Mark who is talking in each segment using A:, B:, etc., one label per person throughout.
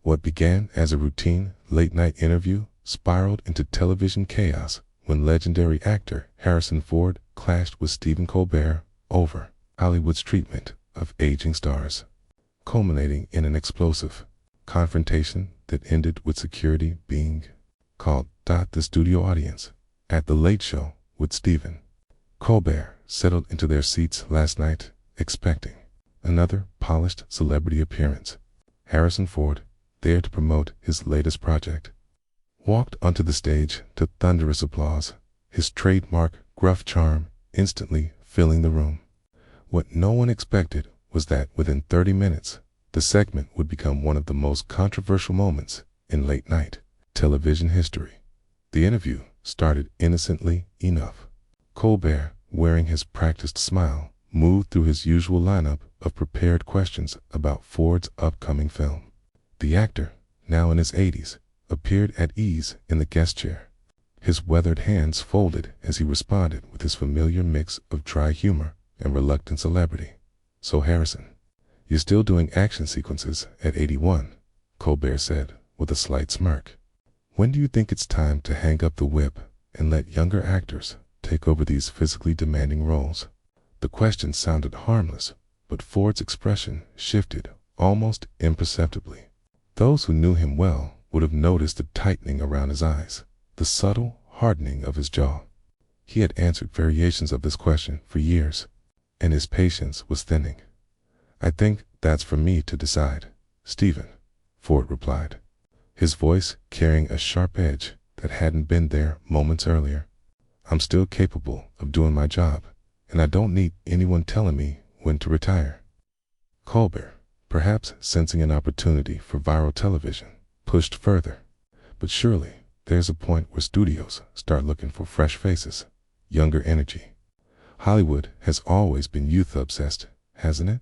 A: What began as a routine late-night interview spiraled into television chaos when legendary actor Harrison Ford clashed with Stephen Colbert over Hollywood's treatment of aging stars, culminating in an explosive confrontation that ended with security being called. The studio audience at The Late Show with Stephen Colbert settled into their seats last night, expecting another polished celebrity appearance. Harrison Ford, there to promote his latest project, walked onto the stage to thunderous applause, his trademark gruff charm instantly filling the room. What no one expected was that within 30 minutes, the segment would become one of the most controversial moments in late-night television history. The interview started innocently enough. Colbert, wearing his practiced smile, moved through his usual lineup of prepared questions about Ford's upcoming film. The actor, now in his 80s, appeared at ease in the guest chair, his weathered hands folded as he responded with his familiar mix of dry humor and reluctant celebrity. "So Harrison, you're still doing action sequences at 81, Colbert said with a slight smirk. "When do you think it's time to hang up the whip and let younger actors take over these physically demanding roles?" The question sounded harmless, but Ford's expression shifted almost imperceptibly. Those who knew him well would have noticed the tightening around his eyes, the subtle hardening of his jaw. He had answered variations of this question for years, and his patience was thinning. "I think that's for me to decide, Stephen," Ford replied, his voice carrying a sharp edge that hadn't been there moments earlier. "I'm still capable of doing my job, and I don't need anyone telling me when to retire." Colbert, perhaps sensing an opportunity for viral television, pushed further. "But surely there's a point where studios start looking for fresh faces, younger energy. Hollywood has always been youth-obsessed, hasn't it?"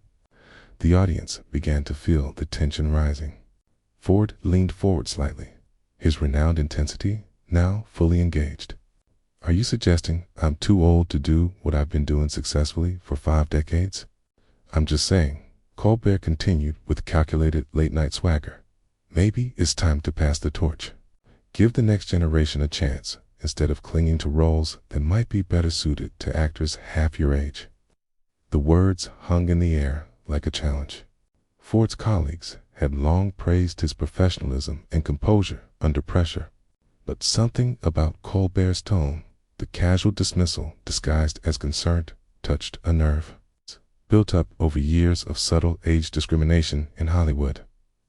A: The audience began to feel the tension rising. Ford leaned forward slightly, his renowned intensity now fully engaged. "Are you suggesting I'm too old to do what I've been doing successfully for 5 decades? "I'm just saying," Colbert continued with calculated late-night swagger, "maybe it's time to pass the torch. Give the next generation a chance instead of clinging to roles that might be better suited to actors half your age." The words hung in the air like a challenge. Ford's colleagues had long praised his professionalism and composure under pressure, but something about Colbert's tone, the casual dismissal disguised as concern, touched a nerve. Built up over years of subtle age discrimination in Hollywood.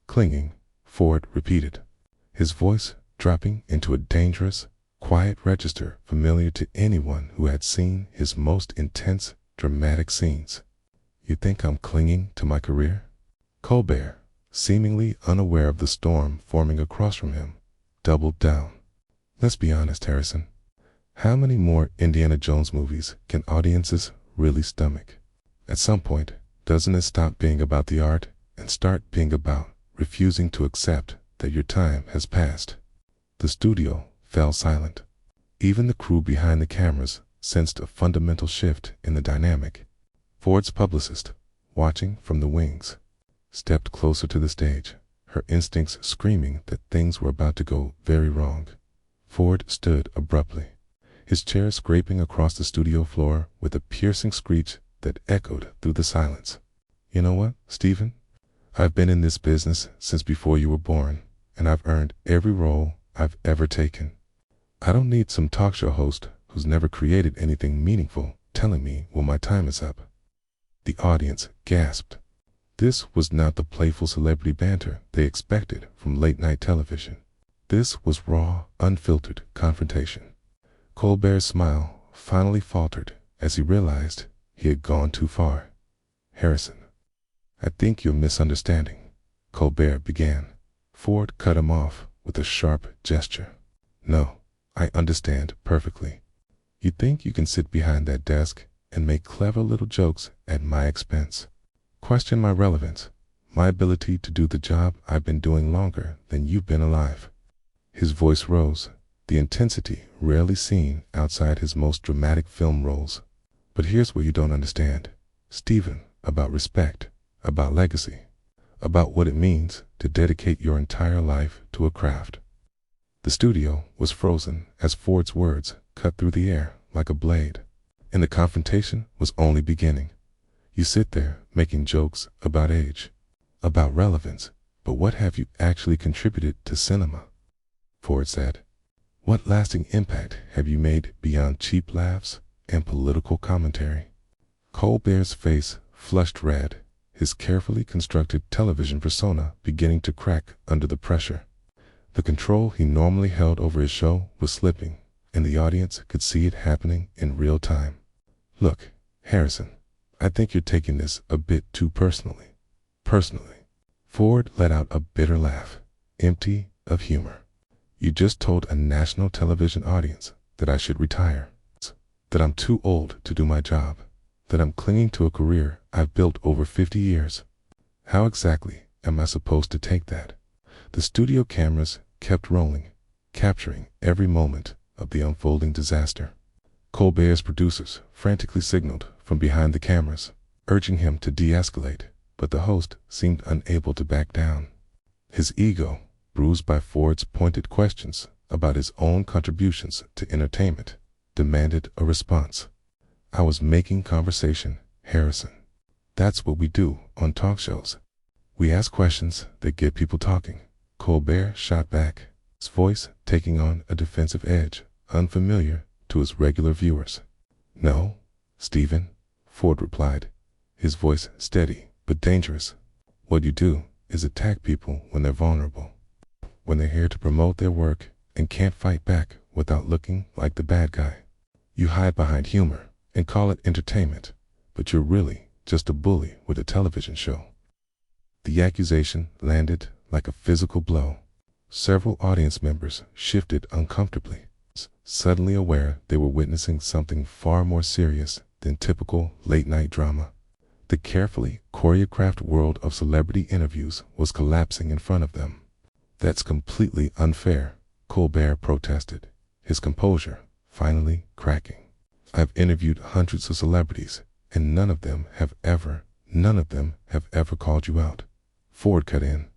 A: "Clinging," Ford repeated, his voice dropping into a dangerous, quiet register familiar to anyone who had seen his most intense, dramatic scenes. "You think I'm clinging to my career?" Colbert, seemingly unaware of the storm forming across from him, doubled down. "Let's be honest, Harrison. How many more Indiana Jones movies can audiences really stomach? At some point, doesn't it stop being about the art and start being about refusing to accept that your time has passed?" The studio fell silent. Even the crew behind the cameras sensed a fundamental shift in the dynamic. Ford's publicist, watching from the wings, stepped closer to the stage, her instincts screaming that things were about to go very wrong. Ford stood abruptly, his chair scraping across the studio floor with a piercing screech that echoed through the silence. "You know what, Stephen? I've been in this business since before you were born, and I've earned every role I've ever taken. I don't need some talk show host who's never created anything meaningful telling me when my time is up." The audience gasped. This was not the playful celebrity banter they expected from late-night television. This was raw, unfiltered confrontation. Colbert's smile finally faltered as he realized he had gone too far. "Harrison, I think you're misunderstanding," Colbert began. Ford cut him off with a sharp gesture. "No, I understand perfectly. You think you can sit behind that desk and make clever little jokes at my expense. Question my relevance, my ability to do the job I've been doing longer than you've been alive." His voice rose, the intensity rarely seen outside his most dramatic film roles. "But here's what you don't understand, Stephen, about respect, about legacy. about what it means to dedicate your entire life to a craft. The studio was frozen as Ford's words cut through the air like a blade, and the confrontation was only beginning. You sit there making jokes about age, about relevance, but what have you actually contributed to cinema? Ford said. What lasting impact have you made beyond cheap laughs and political commentary? Colbert's face flushed red, his carefully constructed television persona beginning to crack under the pressure. The control he normally held over his show was slipping, and the audience could see it happening in real time. Look, Harrison, I think you're taking this a bit too personally. Ford let out a bitter laugh, empty of humor. You just told a national television audience that I should retire, that I'm too old to do my job, that I'm clinging to a career I've built over 50 years. How exactly am I supposed to take that? The studio cameras kept rolling, capturing every moment of the unfolding disaster. Colbert's producers frantically signaled from behind the cameras, urging him to de-escalate, but the host seemed unable to back down. His ego, bruised by Ford's pointed questions about his own contributions to entertainment, demanded a response. I was making conversation, Harrison. That's what we do on talk shows. We ask questions that get people talking. Colbert shot back, his voice taking on a defensive edge, unfamiliar to his regular viewers. No, Stephen, Ford replied, his voice steady but dangerous. What you do is attack people when they're vulnerable, when they're here to promote their work and can't fight back without looking like the bad guy. You hide behind humor and call it entertainment, but you're really just a bully with a television show. The accusation landed like a physical blow. Several audience members shifted uncomfortably, suddenly aware they were witnessing something far more serious than typical late-night drama. The carefully choreographed world of celebrity interviews was collapsing in front of them. That's completely unfair, Colbert protested, his composure finally cracking. I've interviewed hundreds of celebrities, and none of them have ever called you out. Ford cut in.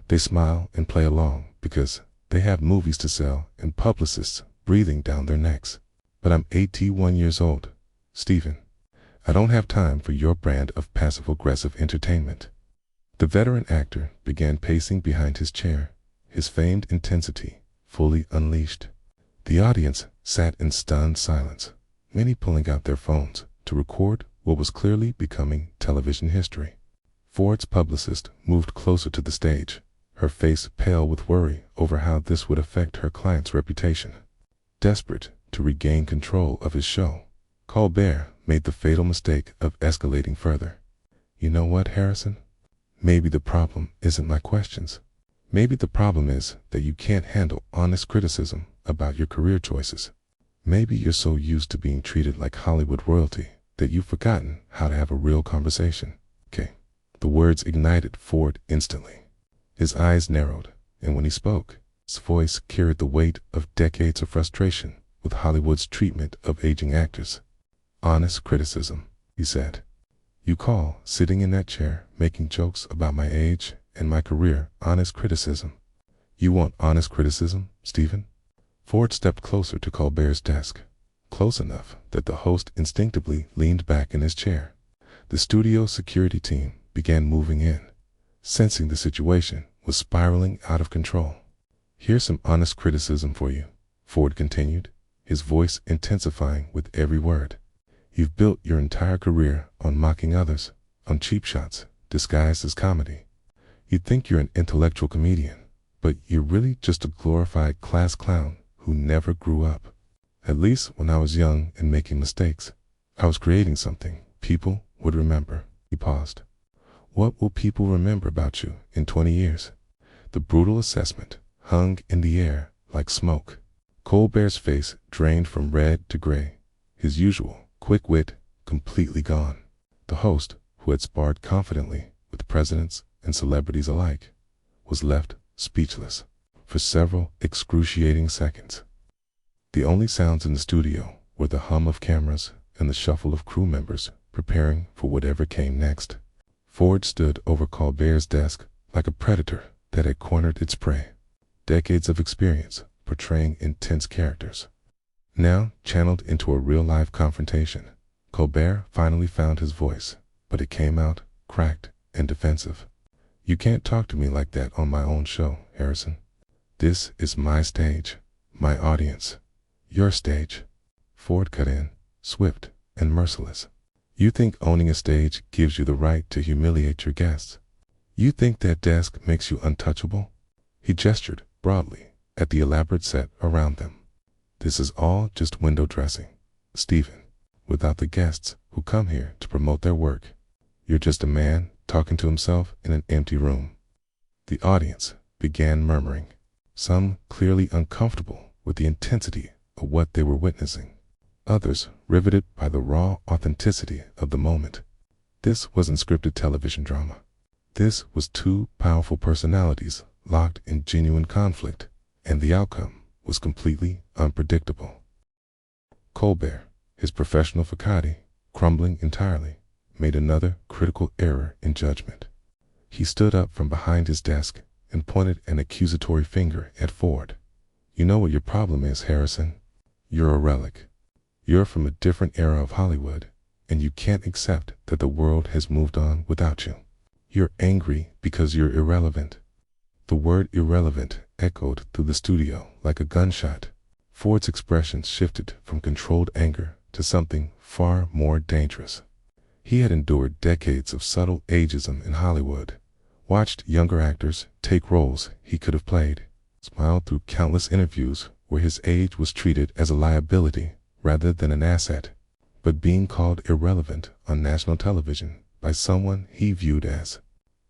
A: They smile and play along because they have movies to sell and publicists breathing down their necks. But I'm 81 years old, Stephen. I don't have time for your brand of passive-aggressive entertainment. The veteran actor began pacing behind his chair, his famed intensity fully unleashed. The audience sat in stunned silence, many pulling out their phones to record what was clearly becoming television history. Ford's publicist moved closer to the stage, her face pale with worry over how this would affect her client's reputation. Desperate to regain control of his show, Colbert made the fatal mistake of escalating further. You know what, Harrison? Maybe the problem isn't my questions. Maybe the problem is that you can't handle honest criticism about your career choices. Maybe you're so used to being treated like Hollywood royalty that you've forgotten how to have a real conversation. Okay. The words ignited Ford instantly. His eyes narrowed, and when he spoke, his voice carried the weight of decades of frustration with Hollywood's treatment of aging actors. Honest criticism, he said. You call sitting in that chair making jokes about my age and my career honest criticism? You want honest criticism, Stephen? Ford stepped closer to Colbert's desk, close enough that the host instinctively leaned back in his chair. The studio security team began moving in, sensing the situation was spiraling out of control. Here's some honest criticism for you, Ford continued, his voice intensifying with every word. You've built your entire career on mocking others, on cheap shots, disguised as comedy. You think you're an intellectual comedian, but you're really just a glorified class clown who never grew up. At least when I was young and making mistakes, I was creating something people would remember. He paused. What will people remember about you in 20 years? The brutal assessment hung in the air like smoke. Colbert's face drained from red to gray, his usual quick wit completely gone. The host, who had sparred confidently with presidents and celebrities alike, was left speechless for several excruciating seconds. The only sounds in the studio were the hum of cameras and the shuffle of crew members preparing for whatever came next. Ford stood over Colbert's desk like a predator that had cornered its prey. Decades of experience portraying intense characters, now channeled into a real-life confrontation. Colbert finally found his voice, but it came out cracked and defensive. "You can't talk to me like that on my own show, Harrison. This is my stage, my audience. Your stage." Ford cut in, swift and merciless. "You think owning a stage gives you the right to humiliate your guests? You think that desk makes you untouchable?" He gestured broadly at the elaborate set around them. "This is all just window dressing, Stephen. Without the guests who come here to promote their work, you're just a man talking to himself in an empty room." The audience began murmuring, some clearly uncomfortable with the intensity of what they were witnessing, others riveted by the raw authenticity of the moment. This wasn't scripted television drama. This was two powerful personalities locked in genuine conflict, and the outcome was completely unpredictable. Colbert, his professional facade crumbling entirely, made another critical error in judgment. He stood up from behind his desk and pointed an accusatory finger at Ford. "You know what your problem is, Harrison. You're a relic. You're from a different era of Hollywood, and you can't accept that the world has moved on without you. You're angry because you're irrelevant." The word irrelevant echoed through the studio like a gunshot. Ford's expression shifted from controlled anger to something far more dangerous. He had endured decades of subtle ageism in Hollywood, watched younger actors take roles he could have played, smiled through countless interviews where his age was treated as a liability rather than an asset. But being called irrelevant on national television by someone he viewed as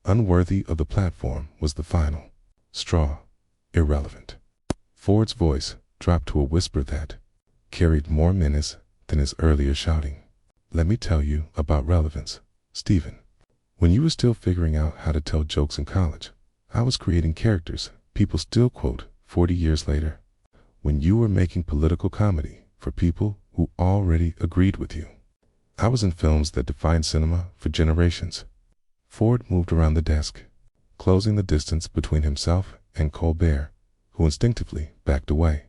A: unworthy of the platform was the final straw. Irrelevant. Ford's voice dropped to a whisper that carried more menace than his earlier shouting. "Let me tell you about relevance, Stephen. When you were still figuring out how to tell jokes in college, I was creating characters people still quote 40 years later. When you were making political comedy for people who already agreed with you, I was in films that defined cinema for generations." Ford moved around the desk, closing the distance between himself and Colbert, who instinctively backed away.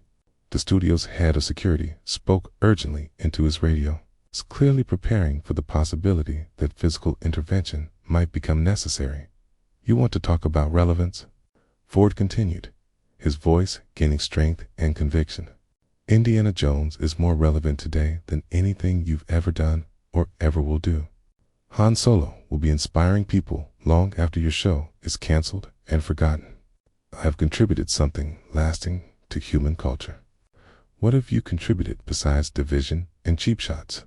A: The studio's head of security spoke urgently into his radio, clearly preparing for the possibility that physical intervention might become necessary. "You want to talk about relevance?" Ford continued, his voice gaining strength and conviction. "Indiana Jones is more relevant today than anything you've ever done or ever will do. Han Solo will be inspiring people long after your show is canceled and forgotten. I have contributed something lasting to human culture. What have you contributed besides division and cheap shots?"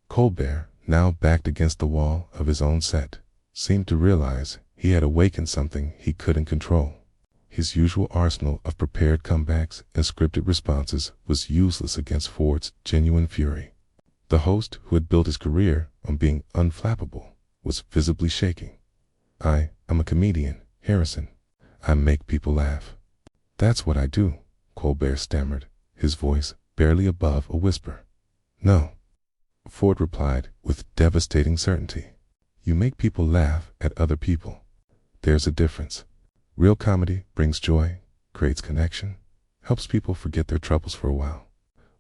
A: Colbert, now backed against the wall of his own set, seemed to realize he had awakened something he couldn't control. His usual arsenal of prepared comebacks and scripted responses was useless against Ford's genuine fury. The host, who had built his career on being unflappable, was visibly shaking. I'm a comedian, Harrison. I make people laugh." "That's what I do," Colbert stammered, his voice barely above a whisper. "No," Ford replied with devastating certainty. "You make people laugh at other people. There's a difference. Real comedy brings joy, creates connection, helps people forget their troubles for a while.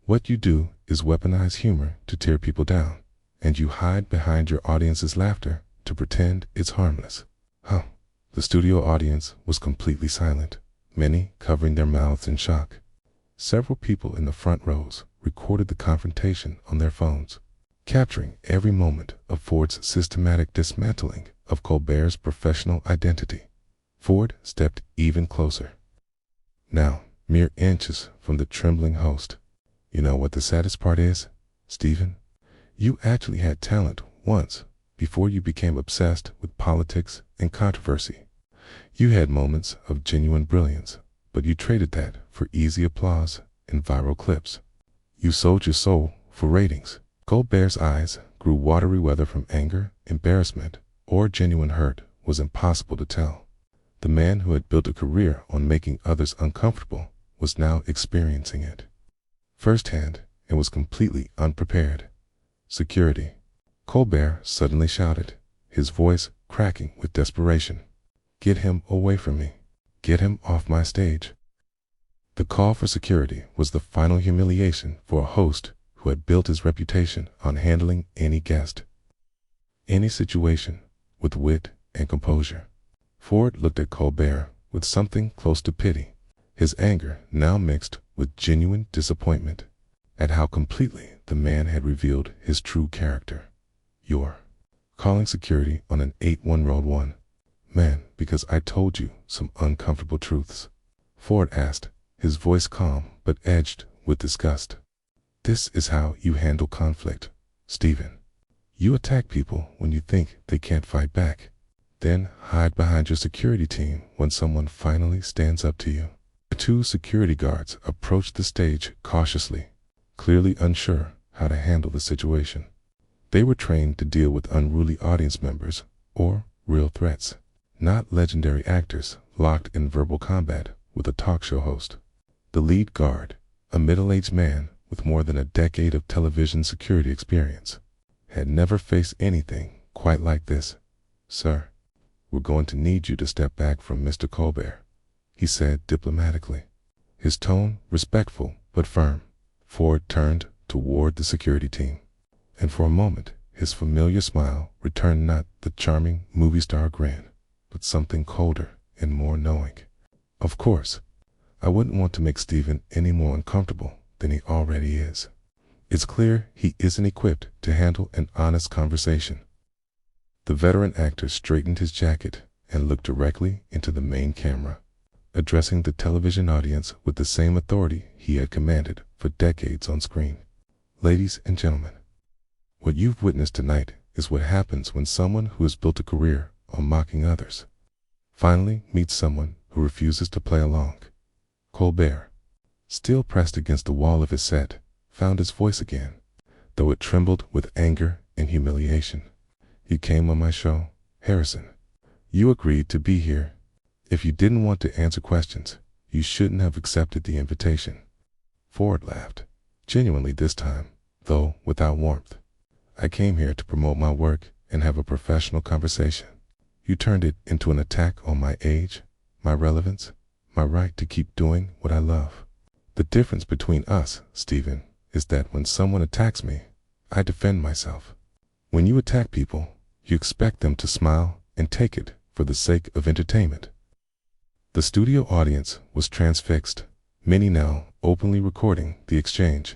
A: What you do is weaponize humor to tear people down, and you hide behind your audience's laughter to pretend it's harmless." Huh. The studio audience was completely silent, many covering their mouths in shock. Several people in the front rows recorded the confrontation on their phones, capturing every moment of Ford's systematic dismantling of Colbert's professional identity. Ford stepped even closer, now mere inches from the trembling host. "You know what the saddest part is, Stephen? You actually had talent once before you became obsessed with politics and controversy. You had moments of genuine brilliance, but you traded that for easy applause and viral clips. You sold your soul for ratings." Colbert's eyes grew watery. Whether from anger, embarrassment, or genuine hurt was impossible to tell. The man who had built a career on making others uncomfortable was now experiencing it firsthand and was completely unprepared. "Security!" Colbert suddenly shouted, his voice cracking with desperation. Get him away from me. Get him off my stage. The call for security was the final humiliation for a host who had built his reputation on handling any guest, any situation, with wit and composure. Ford looked at Colbert with something close to pity, his anger now mixed with genuine disappointment at how completely the man had revealed his true character. You're calling security on an 8-1 road man because I told you some uncomfortable truths? Ford asked, his voice calm but edged with disgust. This is how you handle conflict, Stephen. You attack people when you think they can't fight back, then hide behind your security team when someone finally stands up to you. The two security guards approached the stage cautiously, clearly unsure how to handle the situation. They were trained to deal with unruly audience members or real threats, not legendary actors locked in verbal combat with a talk show host. The lead guard, a middle-aged man with more than a decade of television security experience, had never faced anything quite like this. Sir, we're going to need you to step back from Mr. Colbert, he said diplomatically, his tone respectful but firm. Ford turned toward the security team, and for a moment his familiar smile returned, not the charming movie star grin, but something colder and more knowing. Of course, I wouldn't want to make Stephen any more uncomfortable than he already is. It's clear he isn't equipped to handle an honest conversation. The veteran actor straightened his jacket and looked directly into the main camera, addressing the television audience with the same authority he had commanded for decades on screen. Ladies and gentlemen, what you've witnessed tonight is what happens when someone who has built a career on mocking others finally meets someone who refuses to play along. Colbert, still pressed against the wall of his set, found his voice again, though it trembled with anger and humiliation. You came on my show, Harrison. You agreed to be here. If you didn't want to answer questions, you shouldn't have accepted the invitation. Ford laughed, genuinely this time, though without warmth. I came here to promote my work and have a professional conversation. You turned it into an attack on my age, my relevance, my right to keep doing what I love. The difference between us, Stephen, is that when someone attacks me, I defend myself. When you attack people, you expect them to smile and take it for the sake of entertainment. The studio audience was transfixed, many now openly recording the exchange.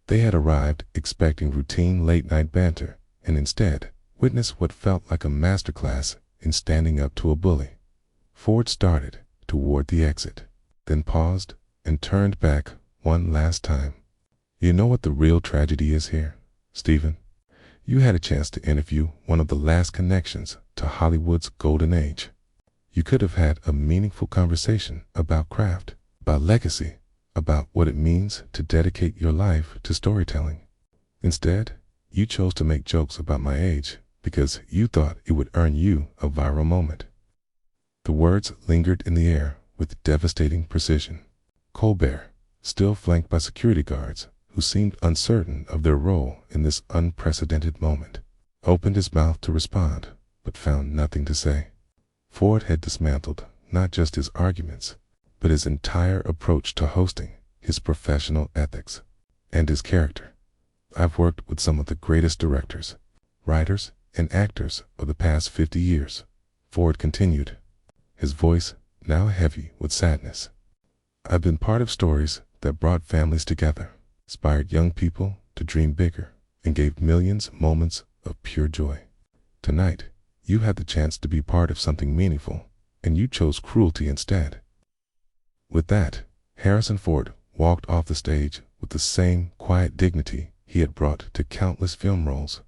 A: They had arrived expecting routine late-night banter and instead witnessed what felt like a masterclass in standing up to a bully. Ford started toward the exit, then paused and turned back one last time. You know what the real tragedy is here, Stephen? You had a chance to interview one of the last connections to Hollywood's golden age. You could have had a meaningful conversation about craft, about legacy, about what it means to dedicate your life to storytelling. Instead, you chose to make jokes about my age because you thought it would earn you a viral moment. The words lingered in the air with devastating precision. Colbert, still flanked by security guards who seemed uncertain of their role in this unprecedented moment, opened his mouth to respond, but found nothing to say. Ford had dismantled not just his arguments, but his entire approach to hosting, his professional ethics, and his character. I've worked with some of the greatest directors, writers, and actors of the past 50 years, Ford continued, his voice now heavy with sadness. I've been part of stories that brought families together, inspired young people to dream bigger, and gave millions moments of pure joy. Tonight, you had the chance to be part of something meaningful, and you chose cruelty instead. With that, Harrison Ford walked off the stage with the same quiet dignity he had brought to countless film roles.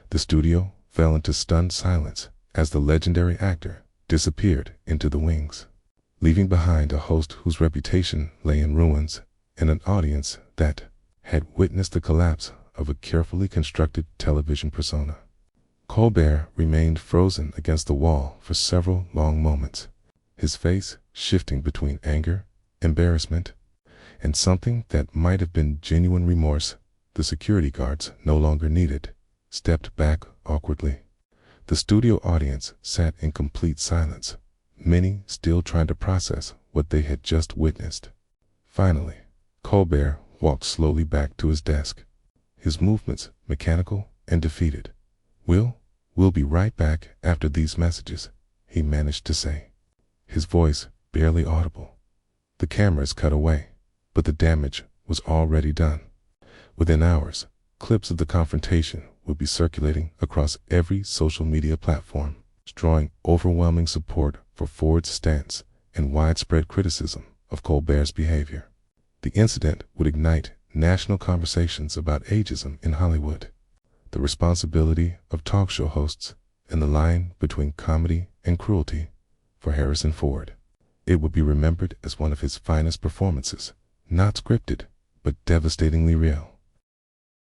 A: The studio fell into stunned silence as the legendary actor disappeared into the wings, leaving behind a host whose reputation lay in ruins and an audience that had witnessed the collapse of a carefully constructed television persona. Colbert remained frozen against the wall for several long moments, his face shifting between anger, embarrassment, and something that might have been genuine remorse. The security guards, no longer needed, stepped back awkwardly. The studio audience sat in complete silence, many still trying to process what they had just witnessed. Finally, Colbert walked slowly back to his desk, his movements mechanical and defeated. We'll be right back after these messages," he managed to say, his voice barely audible. The cameras cut away, but the damage was already done. Within hours, clips of the confrontation would be circulating across every social media platform, drawing overwhelming support for Ford's stance and widespread criticism of Colbert's behavior. The incident would ignite national conversations about ageism in Hollywood, the responsibility of talk show hosts, and the line between comedy and cruelty for Harrison Ford. It would be remembered as one of his finest performances, not scripted, but devastatingly real.